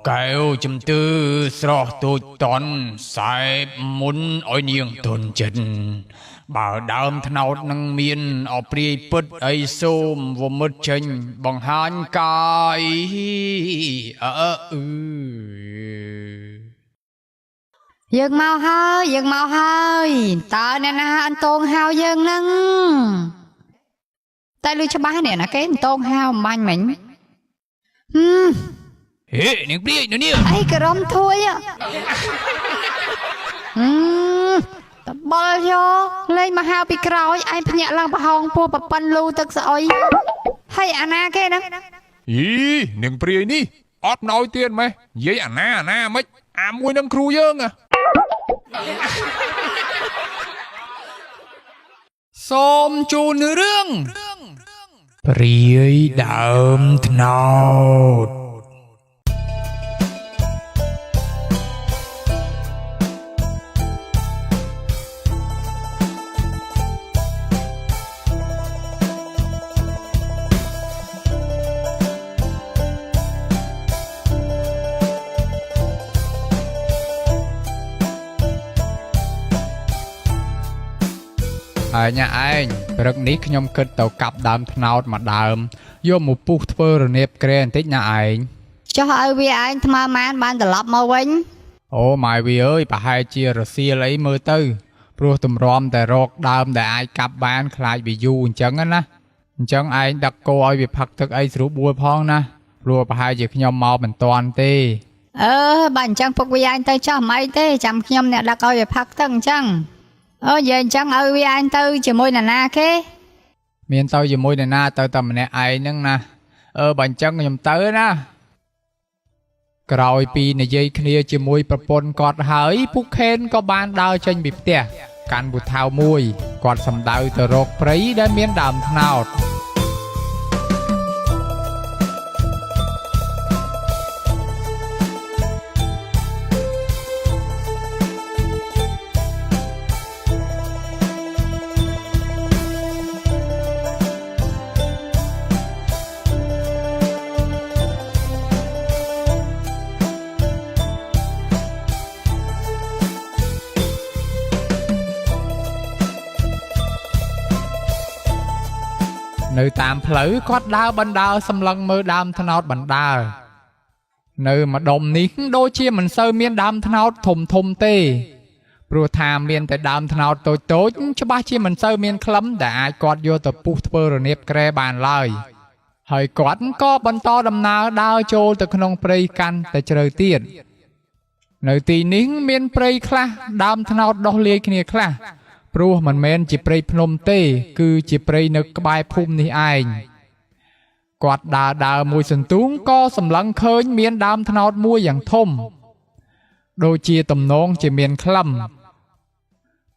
kêu chùm tư sro tôi toàn sai muốn ỏi niềng tồn chân bảo đam thân nào năng miên ở pri put ấy xôm vô mất chân bằng han cai dừng mau hơi tao nè na anh tôn hao dừng nâng tay lui cho ba nè là cái tôn hao manh mình Hê, nè bia nó nè. Ai cái rом thôi á. Tập bol cho lên mà hao bị cào ai phải nhẹ lăng bà hong po bà pan lưu tức sợi. Hay Anna cái đó. Ý, nè bia ní, ót nói tiền mày, với Anna mấy, mui nâng kru dương à. Xôm chun rương. Priy đậm thնոտ nhà anh, rất ní nhom kết tàu cặp đám tháo mà đám, vô một phút phơ rồi nếp kren tích nhà anh. Cho hơi vì anh tham man ban tập lập mà quên. Ô mày vì ơi, bà hai chia rồi xia lấy mơ tư, pro tùm rom tại rọc đám để ai cặp bán khai bị du chẳng á, chẳng anh đặt cô ơi bị phật thức ấy rủ bùa phong nè, pro bà hai chỉ nhom mau mình toàn tê. Bạn chẳng phục vì anh tới cho mấy tê, chẳng nhom nè đặt ơi bị phật thức chẳng. Giờ chẳng ơi vì anh tư chỉ môi na cái miền tây chỉ môi na tao tầm này ai nâng nè bạn chẳng nhầm tới nè rồi pi này dây kia chỉ môi propon cọt hỡi phúc khen có ban đào tranh bịp tè can bụt thao môi cọt sầm đào từ rọc prấy đến miền đàm nào nơi tạm phở cọt đào ban đào xâm lăng mơ đam thân áo ban đào nơi mà đồng ní đôi chia mình sơ miên đam thân áo thùm tê pro tham miên tại đam thân áo tối cho ba chia mình sơ miên khấm để ai cọt vô tập put phơ rồi nếp kre bàn lời hỏi cọt có ban to đầm nào đào trôi từ khung prey can tại trời tiền nơi tì nín miên prey kha đam thân áo đo lia kia kha pro mình men chỉ prey phnom tê cứ chỉ prey nực bài phum ní ai quạt đà mùi sần tuống có sầm lăng khơi miền đam thân áo mùi dạng thôm đôi chia tầm nón chỉ miền khăm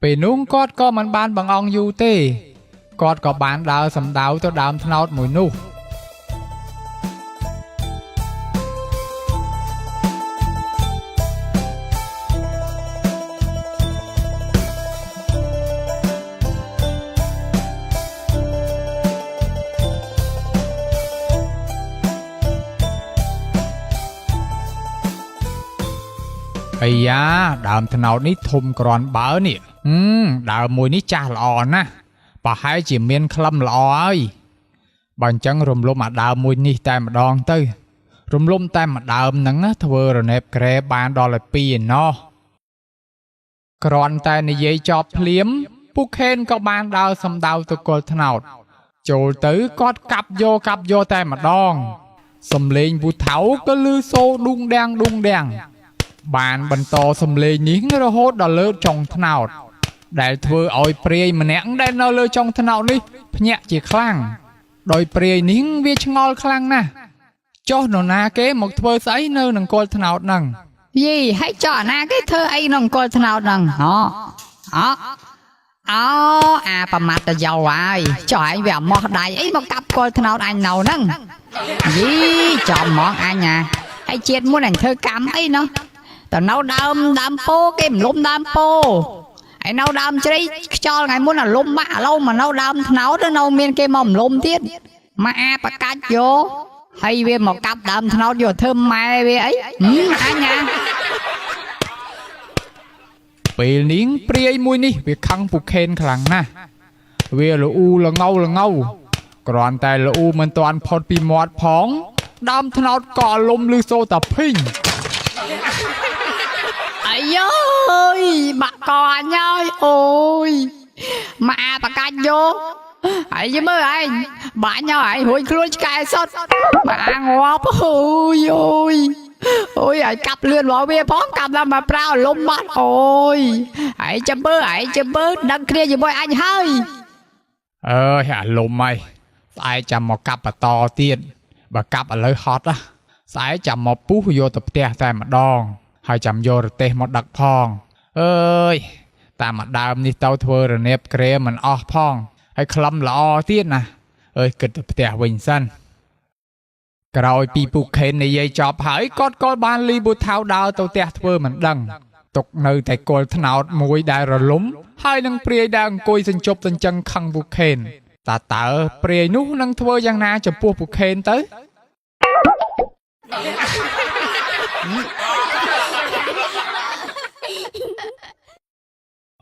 về nuông cọt có mình ban bằng ong du tê cọt có bán đào sầm đào cho đam thân áo mùi nu ây da đàm thân áo ní thùm còn bỡ nè đàm mùi ní cha lò nè bà hai chỉ miên khăm lò ơi bằng chân rùm lùm mà đàm mùi ní tay mà đòn tư rùm lùm tay mà đàm nắng thưa rồi nẹp kre bàn đo là pi nó còn tay này dây cho phliếm phúc khen có bàn đào xâm đào từ cô thân áo chỗ tới cót cặp vô tay mà đòn xâm lên bụt tháo có lư xô đung đen bạn bần to xâm lê nhính nó hốt đó lơ trong thân áo để thưa ôi priy mà nén đây nó lơ trong thân áo đi nhẹ chỉ khlang đôi priy nín viết ngol khlang nè cho nó na kế một thưa giấy nơi nâng coi thân áo nâng gì hãy cho na cái thơ ấy nâng coi thân áo nâng bà mặt là giàu ai cho anh về mọt đầy ấy mà cặp coi thân áo anh nào nâng gì cho mọt anh à hãy chết muốn ảnh thơ cắm ấy nó tao nấu đam po cái lùm đam po ai nấu đam chơi cho ngày muốn là lùm bạ lâu mà nấu đam nấu đó nấu miên cái mầm lùm tiết mà bà cắt vô hay về một cặp đầm thằng nó vô thơm mai về ấy anh nha ពេលនាងព្រាយមួយនេះវាខឹងពូខេនខ្លាំងណាស់វាល្អូល្ងៅគ្រាន់តែល្អូមិនទាន់ផុតពីមាត់ផងដើមថ្នោតក៏លំលឺសូរតែភីង ấy ơi bạn con anh ơi ôi mà bà canh vô ấy chứ mới anh bạn nhau ấy hối luôn cái sốt mà ngọt ôi ôi ôi ấy cặp lươn bỏ bia phóng cặp ra mà prao lông mắt ôi ấy chấm bơ đăng kia gì bôi anh hơi អើយអាលំអីស្អែកចាំមកកាប់បន្តទៀតបើកាប់ឥឡូវហត់ណាស្អែកចាំមកពុះយកទៅផ្ទះតែម្ដងហើយចាំយករទេសមកដឹកផងអើយតាមមកដើមនេះទៅធ្វើរនៀបក្រែមិនអស់ផងហើយខ្លឹមល្អទៀតណាអើយគិតទៅផ្ទះវិញសិនក្រោយពីពូខេននិយាយចប់ហើយគាត់ក៏បានលីប៊ូថៅដើរទៅផ្ទះធ្វើមិនដឹងទុកនៅតែគល់ថ្នោតមួយដែលរលំហើយនឹងព្រាយដែលអង្គុយសញ្ជប់សញ្ជឹងខឹងពូខេនតើព្រាយនោះនឹងធ្វើយ៉ាងណាចំពោះពូខេនទៅ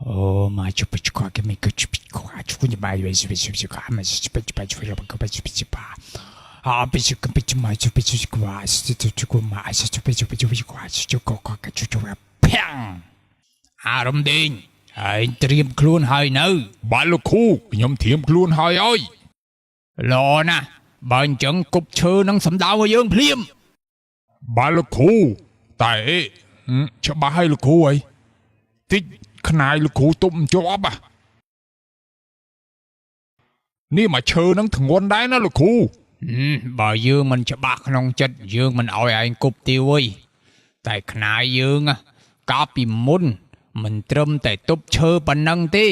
Oh my chupich kwa ke me chupich kwa chunya mai we chupich kwa ma chupich pa chuya ba ka chupich pa ha chupich chupich mai chupich kwa chupich kwa ma chupich kwa chupich kwa ka chuya phang អារំដេងហើយត្រៀមខ្លួនហើយនៅ បាទលោកគ្រូខ្ញុំត្រៀមខ្លួនហើយអើយ ល្អណាស់បើអញ្ចឹងគប់ឈើនឹងសម្ដៅឲ្យយើងភ្លាម បាទលោកគ្រូតែច្បាស់ហើយលោកគ្រូអីតិចខ្នាយលោកគ្រូទុំជាប់នេះមកឈើនឹងធ្ងន់ដែរណាលោកគ្រូ បើយើងមិនច្បាស់ក្នុងចិត្តយើងមិនឲ្យឯងគប់ទាវអីតែខ្នាយយើងកាលពីមុនមិនត្រឹមតែទប់ឈើប៉ុណ្ណឹងទេ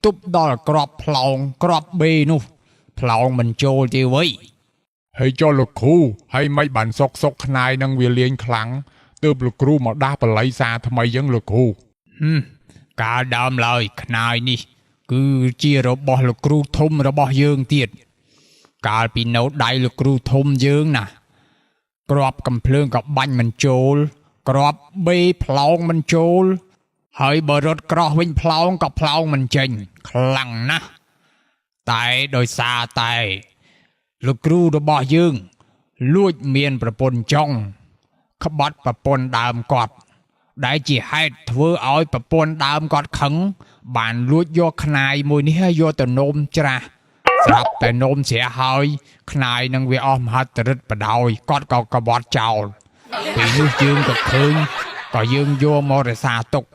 ទប់ដល់ក្របផ្លោងក្របបេនោះផ្លោងមិនចូលទេវៃ ហើយចុះលោកគ្រូហើយមិនបានសុកខ្នាយនឹងវាលេងខ្លាំងទើបលោកគ្រូមកដាស់បល័យសារថ្មីយ៉ាងលោកគ្រូ កាលដើមឡើយខ្នាយនេះគឺជារបស់លោកគ្រូធំរបស់យើងទៀតកាលពីនៅដៃលោកគ្រូធំយើងណាក្របកំភ្លើងក៏បាញ់មិនចូលក្របបេផ្លោងមិនចូលហើយបើរត់ក្រោះវិញផ្លោងក៏ផ្លោងមិនចេញខ្លាំងណាស់តែដោយសារតែលោកគ្រូរបស់យើងលួចមានប្រពន្ធចុងក្បត់ប្រពន្ធដើមគាត់ដែលជាហេតុធ្វើឲ្យប្រពន្ធដើមគាត់ខឹងបានលួចយកខ្នាយមួយនេះយកទៅនោមច្រាស់ស្រាប់តែនោមច្រាស់ហើយខ្នាយនឹងវាអស់មហិទ្ធិឫទ្ធិបដោយគាត់ក៏ក្បត់ចោលពេលនោះយើងក៏ឃើញក៏យើងយកមករក្សាទុក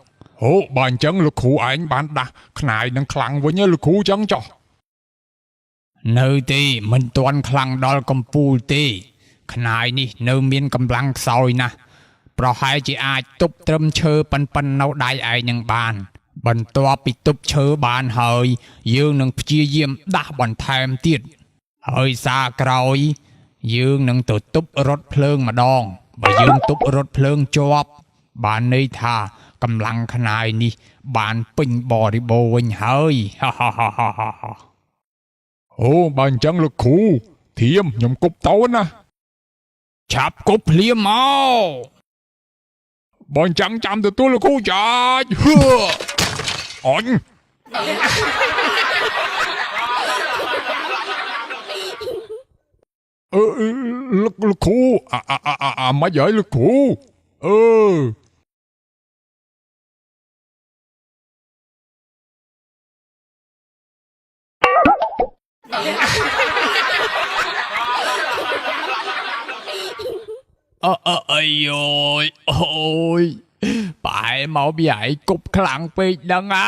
ហូបើអញ្ចឹងលោកគ្រូឯងបានដាស់ខ្នាយនឹងខ្លាំងវិញលោកគ្រូចឹងចុះ នៅទេមិនទាន់ខ្លាំងដល់កំពូលទេខ្នាយនេះនៅមានកម្លាំងខ្សោយណាស់ប្រហែលជាអាចទប់ត្រឹមឈើប៉ិននៅដៃឯងនឹងបានបន្ទាប់ពីទប់ឈើបានហើយយើងនឹងព្យាយាមដាស់បន្ថែមទៀតហើយសារក្រោយយើងនឹងទៅទប់រថភ្លើងម្ដងបើយើងទប់រថភ្លើងជាប់បានន័យថាកម្លាំងខ្នាយនេះបានពេញបរិបូរណ៍វិញហើយហាហាហាហាហា អូបើអញ្ចឹងលោកគ្រូធៀមខ្ញុំគប់តោណា ឆាប់គប់ភ្លាមមក បើអញ្ចឹងចាំទទួលលោកគ្រូចាចអញលោកគ្រូមិនហើយលោកគ្រូអីអូយប្រហែលមកពីឯងគប់ខ្លាំងពេកដឹងណា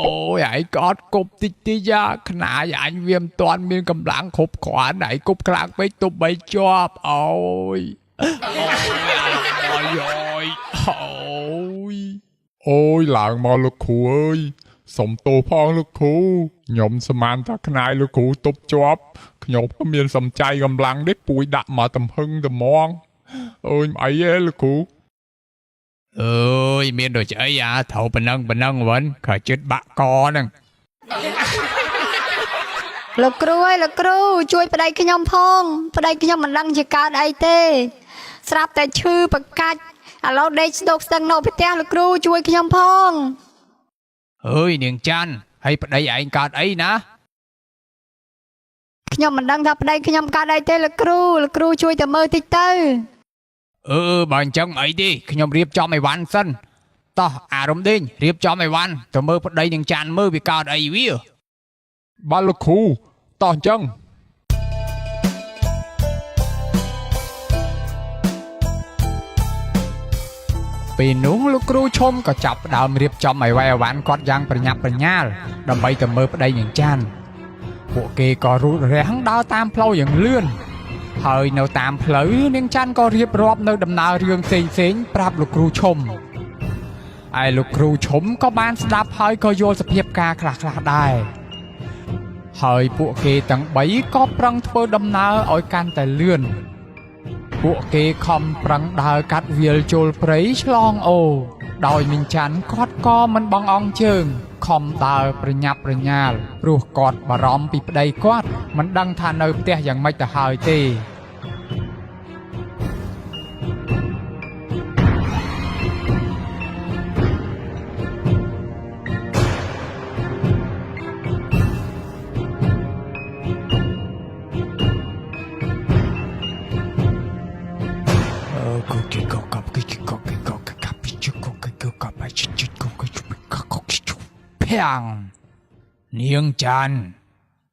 អូយឯងក៏អត់គប់តិចខ្នាយអញវាមិនទាន់មានកម្លាំងគ្រប់គ្រាន់ឯងគប់ខ្លាំងពេកទប់បីជាប់អូយឡើងមកលោកគ្រូអើយសុំទោសផងលោកគ្រូខ្ញុំស្មានថាខ្នាយលោកគ្រូទប់ជាប់ខ្ញុំក៏មានសំចៃកម្លាំងនេះពួយដាក់មកទំហឹងត្មងអូយអីហ៎លោកគ្រូ អើយមានដូចអីត្រូវប៉ុណ្ណឹងវិញខើចិត្តបាក់កហ្នឹង លោកគ្រូអើយលោកគ្រូជួយប្តីខ្ញុំផងប្តីខ្ញុំមិនដឹងជាកើតអីទេស្រាប់តែឈឺប្រកាច់ឥឡូវដេកស្តុកស្ទឹងនៅផ្ទះលោកគ្រូជួយខ្ញុំផង អើយនាងច័ន្ទហើយប្តីឯងកើតអីណា ខ្ញុំមិនដឹងថាប្តីខ្ញុំកើតអីទេលោកគ្រូជួយទៅមើលតិចទៅ បើអញ្ចឹងអីទេខ្ញុំរៀបចំអីវ៉ាន់សិនតោះអារម្មណ៍ដេញរៀបចំអីវ៉ាន់ទៅមើលប្តីនាងច័ន្ទមើលវាកើតអីវា បាទលោកគ្រូតោះអញ្ចឹង ពេលនោះលោកគ្រូឈុំក៏ចាប់ផ្ដើមរៀបចំអីវ៉ៃអវ៉ាន់គាត់យ៉ាងប្រញាប់ប្រញាល់ដើម្បីទៅមើលប្តីនាងច័ន្ទពួកគេក៏រូតរាំងដើរតាមផ្លូវយ៉ាងលឿនហើយនៅតាមផ្លូវនាងច័ន្ទក៏រៀបរាប់នៅដំណើររឿងផ្សេងៗប្រាប់លោកគ្រូឈុំឯលោកគ្រូឈុំក៏បានស្ដាប់ហើយក៏យល់សភាពការខ្លះៗដែរហើយពួកគេទាំង3ក៏ប្រឹងធ្វើដំណើរឲ្យកាន់តែលឿនពួកគេខំប្រឹងដើរកាត់វាលចូលព្រៃឆ្លងអូរដោយនាងច័ន្ទគាត់ក៏មិនបង់អង្គជើងខំដើរប្រញាប់ប្រញាល់ព្រោះគាត់បារម្ភពីប្តីគាត់មិនដឹងថានៅផ្ទះយ៉ាងម៉េចទៅហើយទេ ភាំងនាងច័ន្ទ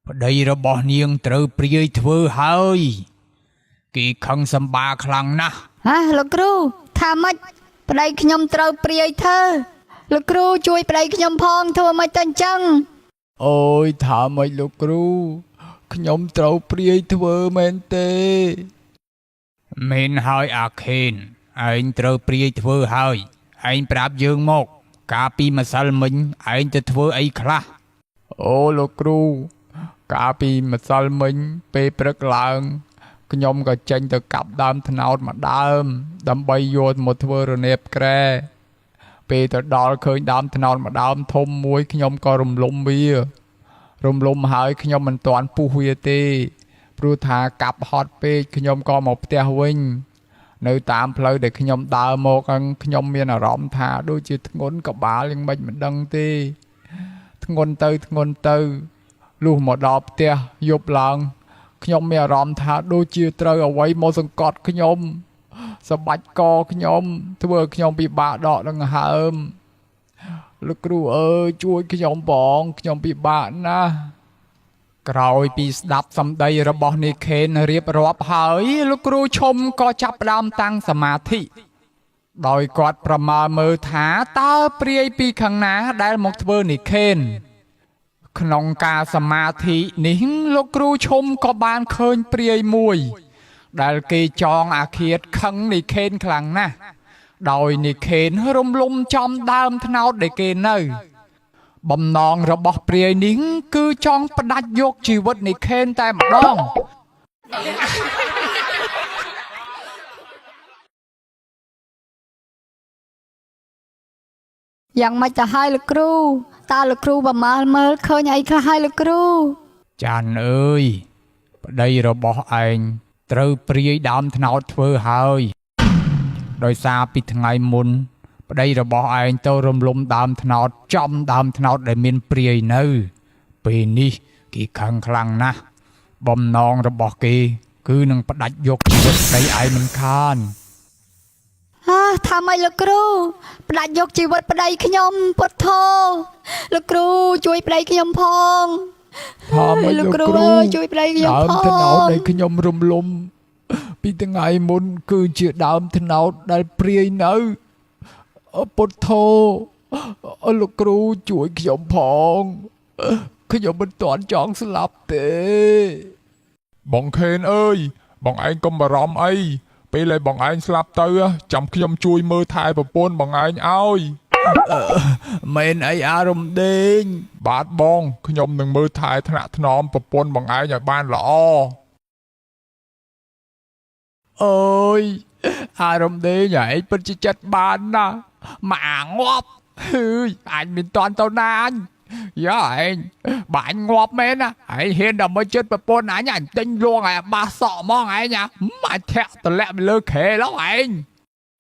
ប្តីរបស់នាងត្រូវព្រាយធ្វើហើយគេខឹងសម្បាខ្លាំងណាស់ ហ៎លោកគ្រូថាម៉េចប្តីខ្ញុំត្រូវព្រាយធ្វើលោកគ្រូជួយប្តីខ្ញុំផងធ្វើម៉េចទៅអញ្ចឹង អូយថាម៉េចលោកគ្រូខ្ញុំត្រូវព្រាយធ្វើមែនទេមែនហើយអាខេនឯងត្រូវព្រាយធ្វើហើយឯងប្រាប់យើងមកកាលពីម្សិលមិញឯងទៅធ្វើអីខ្លះអូលោកគ្រូកាលពីម្សិលមិញពេលព្រឹកឡើងខ្ញុំក៏ចេញទៅកាប់ដើមត្នោតមួយដើមដើម្បីយកមកធ្វើរនាបក្រែពេលទៅដល់ឃើញដើមត្នោតមួយដើមធំមួយខ្ញុំក៏រំលំវារំលំហើយខ្ញុំមិនទាន់ពុះវាទេព្រោះថាកាប់ហត់ពេកខ្ញុំក៏មកផ្ទះវិញនៅតាមផ្លូវដែលខ្ញុំដើរមកខ្ញុំមានអារម្មណ៍ថាដូចជាធ្ងន់ក្បាលយ៉ាងម៉េចមិនដឹងទេធ្ងន់ទៅលុះមកដល់ផ្ទះយប់ឡើងខ្ញុំមានអារម្មណ៍ថាដូចជាត្រូវអ្វីមកសង្កត់ខ្ញុំសបាច់កខ្ញុំធ្វើឲ្យខ្ញុំពិបាកដកដង្ហើមលោកគ្រូអើយជួយខ្ញុំផងខ្ញុំពិបាកណាស់ក្រោយពីស្ដាប់សម្ដីរបស់នីខេនរៀបរាប់ហើយលោកគ្រូឈុំក៏ចាប់ផ្ដើមតាំងសមាធិដោយគាត់ប្រមើលមើលថាតើព្រាយពីខាងណាដែលមកធ្វើនីខេនក្នុងការសមាធិនេះលោកគ្រូឈុំក៏បានឃើញព្រាយមួយដែលគេចងអាឃាតខឹងនីខេនខ្លាំងណាស់ដោយនីខេនរំលំចំដើមត្នោតដែលគេនៅបំណងរបស់ព្រាយនេះគឺចង់ផ្ដាច់យកជីវិតនីខេនតែម្ដងយ៉ាងម៉េចទៅហើយលោកគ្រូតើលោកគ្រូប្រមាលមើលឃើញអីខ្លះហើយលោកគ្រូ ចាន់អើយប្តីរបស់ឯងត្រូវព្រាយដើមត្នោតធ្វើហើយដោយសារពីថ្ងៃមុនប្តីរបស់ឯងទៅរំលំដើមត្នោតចំដើមត្នោតដែលមានព្រាយនៅពេលនេះគេខឹងខ្លាំងណាស់បំណងរបស់គេគឺនឹងផ្ដាច់យកជីវិតប្តីឯងមិនខាន ថាម៉េចលោកគ្រូផ្ដាច់យកជីវិតប្តីខ្ញុំពុទ្ធោលោកគ្រូជួយប្តីខ្ញុំផង ថាម៉េចលោកគ្រូ ជួយប្តីខ្ញុំផង ដើមត្នោតដែលខ្ញុំរំលំពីថ្ងៃមុនគឺជាដើមត្នោតដែលព្រាយនៅពុទ្ធោលោកគ្រូជួយខ្ញុំផងខ្ញុំមិនទាន់ចង់ស្លាប់ទេបងខេនអើយបងឯងកុំបារម្ភអីពេលឲ្យបងឯងស្លាប់ទៅចាំខ្ញុំជួយមើលថែប្រពន្ធបងឯងឲ្យមែនអីអារម្មណ៍ដេញ បាទបងខ្ញុំនឹងមើលថែថ្នាក់ថ្នមប្រពន្ធបងឯងឲ្យបានល្អ អូយអារម្មណ៍ដេញឯងពិតជាចិត្តបានណាស់មកអាងាប់អើយអញមិនតាន់ទៅណាអញ Dạ anh. Bà anh ngọt mến á. Anh hiền đầm mới chết bà bôn anh anh tinh luôn à. Bà sợ mong anh nha. Mà thẹt tờ lẹ mình lơ khề lắm anh.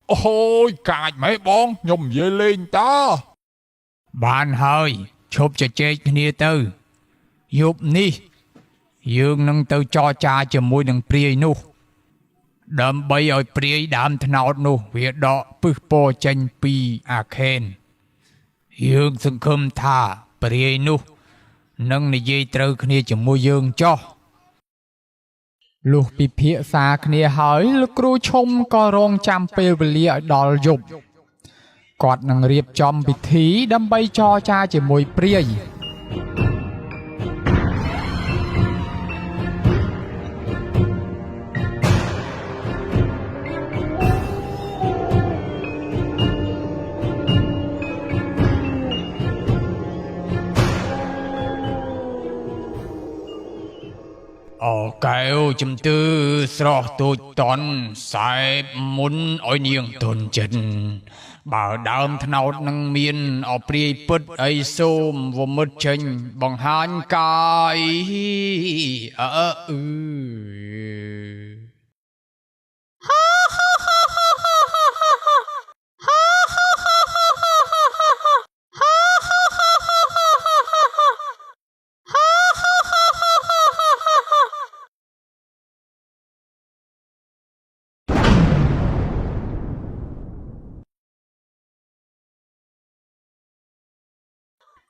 Ôi cài mấy bong nhom dễ lên ta. Bạn hơi. Chụp cho chết kia tư. Dục ni. Dương nâng tư cho cha cho mùi nâng priê nu. Đâm bây ơi priê đám thân áo nu. Việc đó bức bò chanh pi à khen. Dương sừng khâm tha priê nu. Nâng này dây trừ kia cho mùi dương cho. Lúc bị phía xa kia hỏi lúc cửu chôm có rong chăm bê về lịa đòl dục. Quạt nâng riêng chom bị thí đâm bay cho cha cho mùi priê. Kêu chùm tư sọ tụi toàn sai muốn ôi niềng tồn chân. Bảo đàm thân áo nâng miên ở pri bứt ấy xôm vô mất chân bằng hàn cài.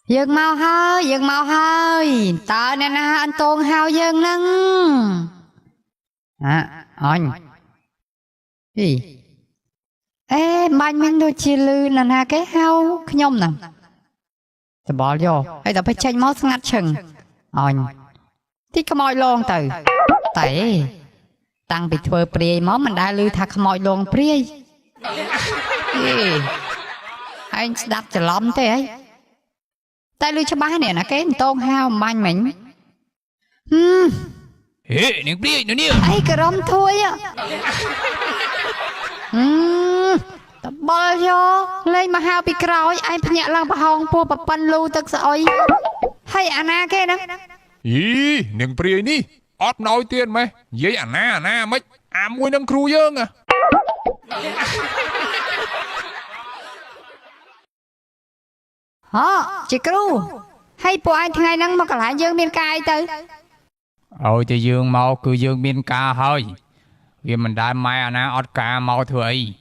Dương mau hơi. Tờ nè nè anh tôn hao dương nâng. Anh. Gì? Ê, mạnh mình đôi chi lư nè nè cái hao nhông nè. Tờ bỏ vô. Ê, tờ phải chanh máu ngắt chừng. Anh. Tí có môi luôn từ. Tẩy. Tăng bị thơ priê máu mình đã lư thật môi luôn priê. Anh đạp cho lắm thế ấy. Tại lưu cho ba này là cái tôn hao mạnh mình. Ê, nâng priê nữa nè. Ê, cái rõm thôi á. Tập bò vô. Lên mà hao bị kroi. Anh phải nhẹ lăng bà hông bùa bà bánh lưu tức sợi. Hay à na cái đó. Ý nâng priê ní. Ót nói tiền mày. Dây à na mấy. À mùi nâng kru dương à. Chị Cru. Hay bộ anhថ្ងៃហ្នឹងមកកន្លែងយើងមានកាយទៅ Ôi thì dương mau cứ dương biên ca hơi. Vì mình đã mai à ná ọt ca mau thừa ấy.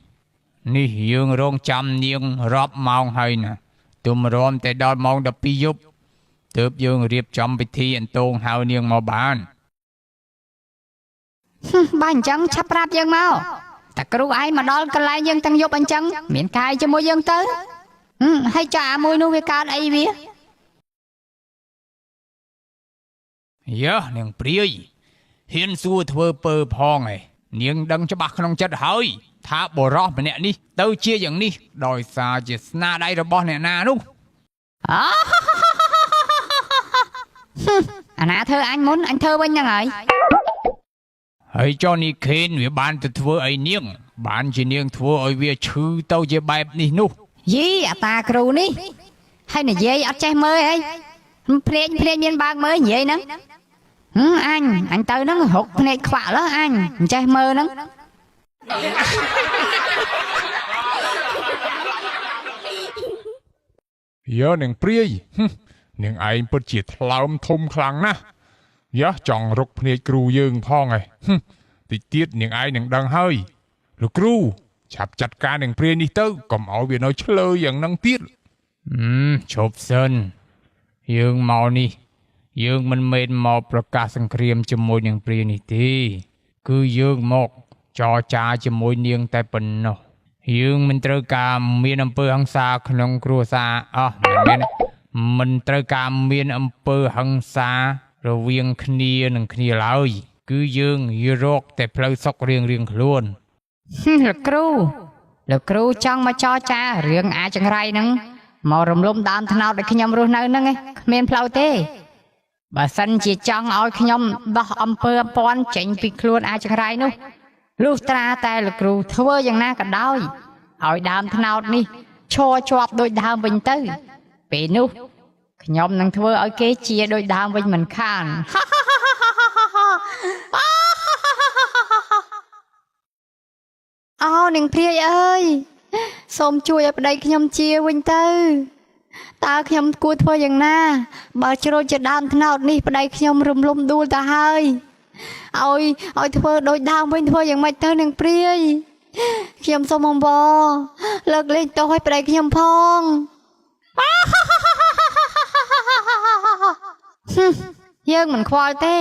Ní dương rong chăm niên rộp mau hơi nè. Tùm rộm tới đo mong đập pi giúp. Tớp dương riêng chăm bị thi anh tôn hao niên mau bán. បើអញ្ចឹងឆាប់ប្រាប់យើងមកតាគ្រូឯងមកដល់កន្លែងយើងទាំងយប់អញ្ចឹងមានកាយជាមួយយើងទៅហើយចាមួយនោះវាកើតអីវា Dạ, nương priê. Hiên xua thơ pơ phong này. Nương đăng cho bác không chất hơi. Thả bồ rõ mà nè đi. Tao chia dẫn đi. Đòi xa chỉ na đây rồi bó nè na đúng. Nà thơ anh muốn anh thơ bên nhau rồi. Hãy cho ni khen vì bạn tự thơ ấy niêng. Bạn chỉ niêng thơ ấy vì chư tao chỉ bài đi nụ. Dí ta cừu ní. Hay là dây ở trái mơ ấy. Phên miên bạc mới vậy nè. Anh tới nó hụt này khỏa đó anh. Trái mơ nó. Dạ nâng priê. Nâng ai bớt chỉ thlam thông khăn ná. Dạ chọn rục phê kru dương phong này. Thì tiết nâng ai nâng đăng hơi. Lúc kru. Chạp chặt ca nâng priê đi tớ. Còn ổ vì nói chứ lơ dần nâng tiết. Chộp sơn. Dương mau ni. Dương mình mệt mauประกาศសង្គ្រាមជាមួយនឹងព្រានេះទេគឺយើងមកចរចាជាមួយនាងតែប៉ុណ្ណោះយើងមិនត្រូវការមានអំពើហិង្សាក្នុងគ្រួសារមិនត្រូវការមានអំពើហិង្សារវាងគ្នានឹងគ្នាឡើយគឺយើងរកតែផ្លូវសុខរៀងខ្លួន លោកគ្រូចង់មកចរចារឿងអាចង្រៃហ្នឹងមករំលំដើមថ្នោតដែលខ្ញុំរស់នៅហ្នឹងឯងគ្មានផ្លូវទេបើសិនជាចង់ឲ្យខ្ញុំដោះអំពើអពន់ចេញពីខ្លួនអាចង្រៃនោះលុះត្រាតែលោកគ្រូធ្វើយ៉ាងណាក៏ដោយឲ្យដើមថ្នោតនេះឈរជាប់ដូចដើមវិញទៅពេលនោះ ខ្ញុំនឹងធ្វើឲ្យគេជាដោយដើមវិញមិនខានអូនាងព្រាយអើយសូមជួយឲ្យប្តីខ្ញុំជាវិញទៅតើខ្ញុំគួរធ្វើយ៉ាងណាបើជ្រុលជាដើមថ្នោតនេះប្តីខ្ញុំរំលំដួលទៅហើយឲ្យធ្វើដោយដើមវិញធ្វើយ៉ាងម៉េចទៅនាងព្រាយខ្ញុំសូមអង្វរលើកលែងទោសឲ្យប្តីខ្ញុំផងយើងមិនខ្វល់ទេ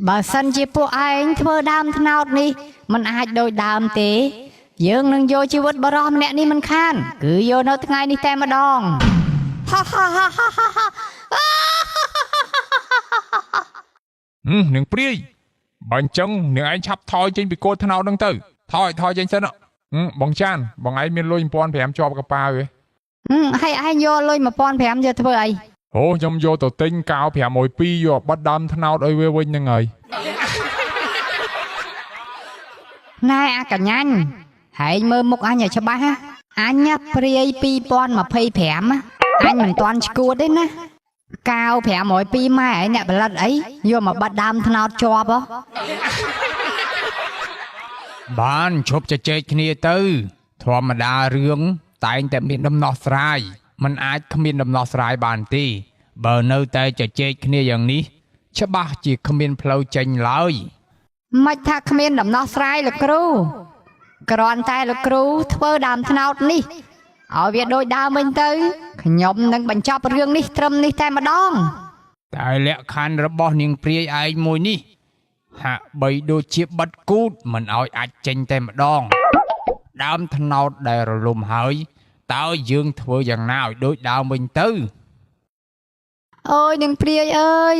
បើសិនជាពួកឯងធ្វើដើមថ្នោតនេះมันអាចដូចដើមទេយើងនឹងយកជីវិតបរិសម្នាក់នេះមិនខានគឺយកនៅថ្ងៃនេះតែម្ដងនាងព្រាយបើអញ្ចឹងនាងឯងឆាប់ថយចេញពីគោលថ្នោតហ្នឹងទៅថយចេញសិនបងចានបងឯងមានលុយ 1,500 ជាប់កប៉ាល់ទេហើយឯងយកលុយ 1,500 យកធ្វើអីអូខ្ញុំយកទៅទិញកៅ512យកបាត់ដើមថ្នោតឲ្យវាវិញហ្នឹងហើយណែអាកញ្ញាញ់ហែងមើលមុខអញឲ្យច្បាស់ណាអញព្រាយ2025អញមិនទាន់ឈួតទេណាកៅ502ម៉ែអ្នកផលិតអីយកមកបាត់ដើមថ្នោតជាប់ហ៎បានឈប់ជជែកគ្នាទៅធម្មតារឿងតែងតែមានដំណោះស្រាយมันអាចគ្មានដំណោះស្រាយបានទេបើនៅតែជជែកគ្នាយ៉ាងនេះច្បាស់ជាគ្មានផ្លូវចេញឡើយមិនថាគ្មានដំណោះស្រាយលោកគ្រូគ្រាន់តែលោកគ្រូធ្វើដើមថ្នោតនេះឲ្យវាដូចដើមវិញទៅខ្ញុំនឹងបញ្ចប់រឿងនេះត្រឹមនេះតែម្ដងតែលក្ខខណ្ឌរបស់នាងព្រាយឯងមួយនេះហាក់បីដូចជាបិទគូតមិនឲ្យអាចចេញតែម្ដងដើមថ្នោតដែលរលំហើយតើយើងធ្វើយ៉ាងណាឲ្យដូចដើមវិញទៅអូយនាងព្រាយអើយ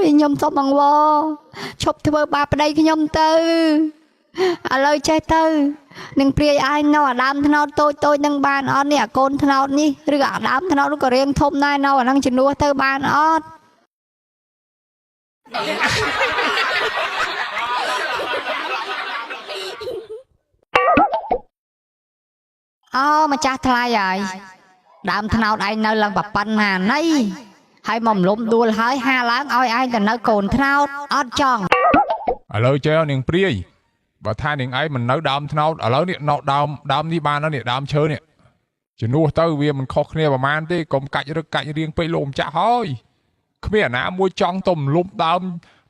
ខ្ញុំសូមអង្វរឈប់ធ្វើបាបប្តីខ្ញុំទៅឥឡូវចេះទៅនឹងព្រាយឯងនៅអាដើមថ្នោតតូចនឹងបានអត់នេះអាកូនថ្នោតនេះឬអាដើមថ្នោតនោះក៏រៀងធំដែរនៅអានឹងជំនួសទៅបានអត់ម្ចាស់ថ្លៃហើយដើមថ្នោតឯងនៅឡើងប៉ុណ្ណាណីហើយមកម្លុំដួលហើយហាឡើងឲ្យឯងទៅនៅកូនថ្នោតអត់ចង់ឥឡូវចេះនាងព្រាយបើថានាងឯងមិននៅដើមថ្នោតឥឡូវនេះនៅដើមនេះបានហើយនេះដើមឈើនេះជំនួសទៅវាមិនខុសគ្នាប្រហែលទេកុំកាច់រឹកកាច់រៀងពេកលោកម្ចាស់ហើយគ្មានអាណាមួយចង់ទៅលុបដើម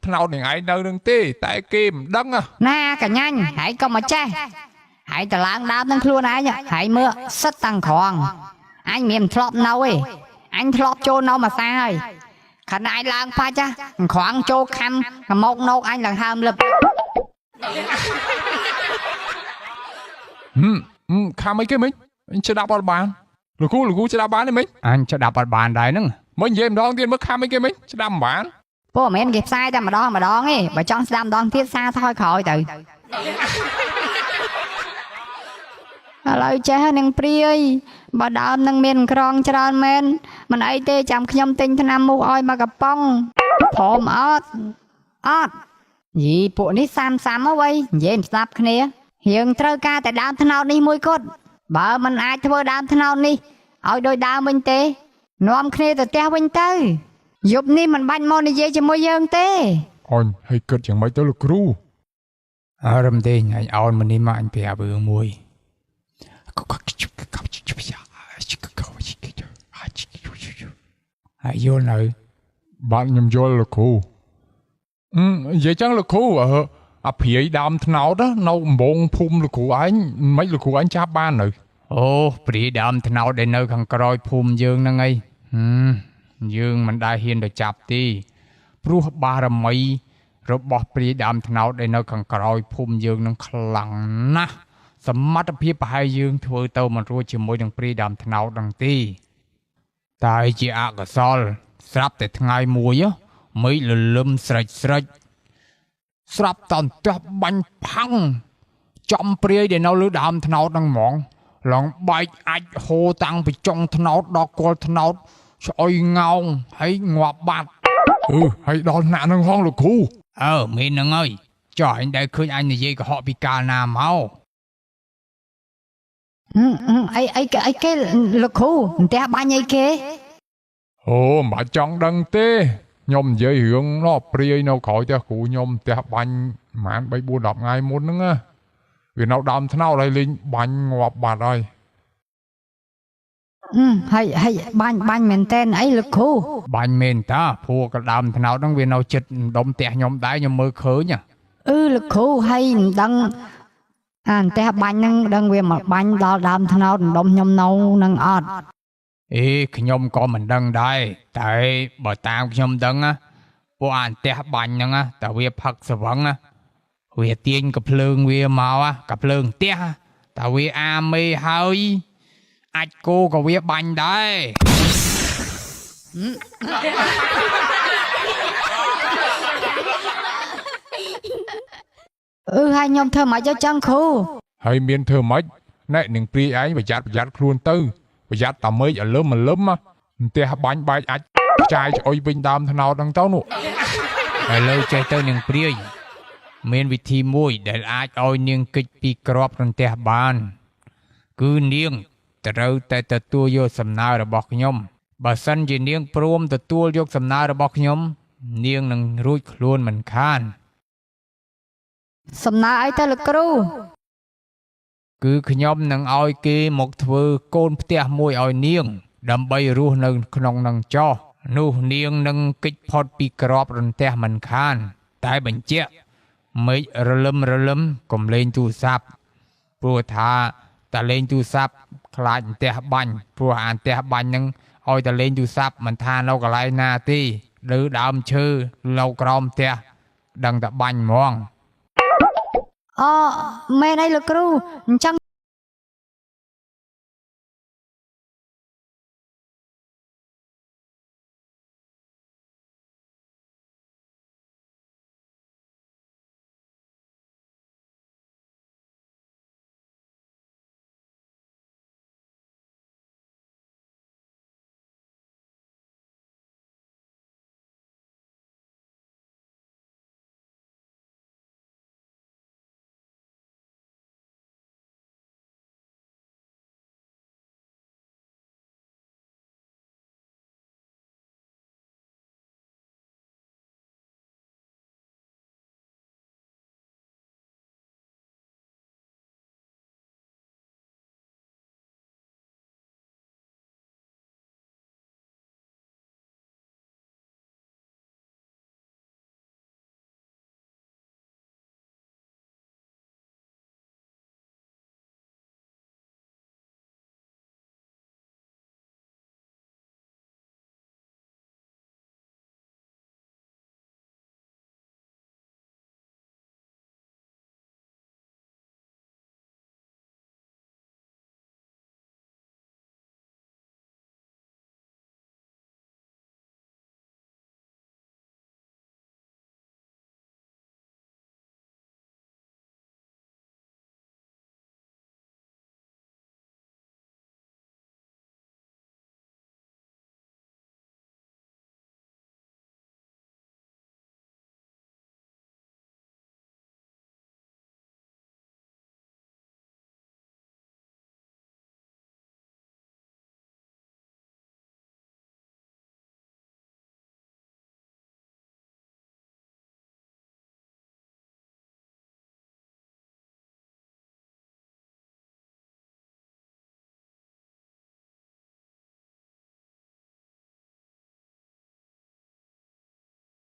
ថ្នោតនាងឯងនៅនឹងទេតែគេមិនដឹងណាកញ្ញាញ់ហើយកុំមកចេះហើយតឡើងដើមនឹងខ្លួនឯងហើយមើលសិតតាំងក្រងអញមានធ្លាប់នៅឯអញធ្លាប់ចូលនៅមួយសាហើយខណៈឯងឡើងបាច់ក្រងចូលខំមកណោកអញឡើងហើមលឹបខំអីគេមិញអញស្ដាប់អត់បានលោកគ្រូស្ដាប់បានទេមិញអញស្ដាប់អត់បានដែរហ្នឹងមិននិយាយម្ដងទៀតមើលខំអីគេមិញស្ដាប់មិនបានព្រោះមិនមែនគេផ្សាយតែម្ដងទេបើចង់ស្ដាប់ម្ដងទៀតសារថយក្រោយទៅឥឡូវចេះនឹងព្រាយបើដើមនឹងមានក្រងច្រើនមែនមិនអីទេចាំខ្ញុំទិញថ្នាំមូសឲ្យមកកំប៉ុងព្រមអត់យីពួកនេះសាមហ៎វ៉ៃនិយាយស្ដាប់គ្នារៀងត្រូវការតែដើមថ្នោតនេះមួយគត់បើមិនអាចធ្វើដើមថ្នោតនេះឲ្យដូចដើមវិញទេនាំគ្នាទៅផ្ទះវិញទៅយប់នេះមិនបាច់មកនិយាយជាមួយយើងទេអូនហើយគិតយ៉ាងម៉េចទៅលោកគ្រូអរំទេអញអោនម្នេះមកអញប្រាប់រឿងមួយហើយយល់នៅបាទខ្ញុំយល់លោកគ្រូនិយាយចឹងលោកគ្រូអាព្រាយដើមថ្នោតនៅដំបងភូមិលោកគ្រូឯងមិនលោកគ្រូឯងចាប់បាននៅអូព្រាយដើមថ្នោតដែលនៅខាងក្រោយភូមិយើងហ្នឹងឯងយើងមិនដែលហ៊ានទៅចាប់ទេព្រោះបារមីរបស់ព្រាយដើមថ្នោតដែលនៅខាងក្រោយភូមិយើងនឹងខ្លាំងណាស់សមត្ថភាពប្រហែលយើងធ្វើទៅមិនរួចជាមួយនឹងព្រាយដើមថ្នោតហ្នឹងទេតែជាអកុសលស្រាប់តែថ្ងៃមួយមេឃលលឹមស្រេចស្រាប់តន្ទះបាញ់ផាំងចំព្រាយដែលនៅលើដើមថ្នោតហ្នឹងហ្មងឡងបែកអាចហូរតាំងពីចុងថ្នោតដល់គល់ថ្នោតស្អុយងោងហើយងាប់បាត់ហើយដល់ថ្នាក់ហ្នឹងហងលោកគ្រូមានហ្នឹងហើយចុះអញដែលឃើញអញនិយាយកុហកពីកាលណាមកអីគេលោកគ្រូផ្ទះបាញ់អីគេ Ồ mà chẳng đăng tê nhom dây hướng nó priê nó khỏi cho cụ nhom tè bánh mạn bay bùa đọc ngay muốn nữa á vì nó đâm thế nào đây linh bánh ngọt bạt ơi ហើយបាញ់មែនតែនអីលោកគ្រូ បាញ់មែនតាព្រោះក៏ដើមថ្នោតហ្នឹងវានៅចិត្តដុំផ្ទះខ្ញុំដែរខ្ញុំមើលឃើញ លោកគ្រូហើយមិនដឹងអាផ្ទះបាញ់ហ្នឹងដឹងវាមកបាញ់ដល់ដើមថ្នោតដុំខ្ញុំនៅនឹងអត់ អេខ្ញុំក៏មិនដឹងដែរតែបើតាមខ្ញុំដឹងណាពួកអាផ្ទះបាញ់ហ្នឹងតែវាផឹកស្វឹងណាវាទាញកាភ្លើងវាមកកាភ្លើងផ្ទះតែវាអាមេហើយអាចគោក៏វាបាញ់ដែរ ហើយខ្ញុំធ្វើមកចចឹងគ្រូ ហើយមានធ្វើម៉េចណែនឹងព្រីឯងប្រយ័ត្នខ្លួនទៅប្រយ័ត្នតាមេឃអលឹមផ្ទះបាញ់បែកអាចចាយអុយវិញដើមថ្នោតហ្នឹងទៅនោះ ឥឡូវចេះទៅនឹងព្រាយមានវិធីមួយដែលអាចឲ្យនាងគេចពីក្របរន្ទះបានគឺនាងត្រូវតែទទួលយកសំណើរបស់ខ្ញុំបើសិនជានាងព្រមទទួលយកសំណើរបស់ខ្ញុំនាងនឹងរួចខ្លួនមិនខាន សំណើអីទៅលោកគ្រូ គឺខ្ញុំនឹងឲ្យគេមកធ្វើកូនផ្ទះមួយឲ្យនាងដើម្បីរស់នៅក្នុងនឹងចោះនោះនាងនឹងគេចផុតពីក្របរន្ទះមិនខានតែបញ្ជាក់មេឃរលឹម កុំលេងទូរស័ព្ទព្រោះថាតែលេងទូរស័ព្ទខ្លាចផ្ទះបាញ់ព្រោះអាផ្ទះបាញ់ហ្នឹងឲ្យតែលេងទូរស័ព្ទមិនថានៅកន្លែងណាទេឬដើមឈើនៅក្រោមផ្ទះដឹងតែបាញ់ហ្មង មែនអីលោកគ្រូអញ្ចឹង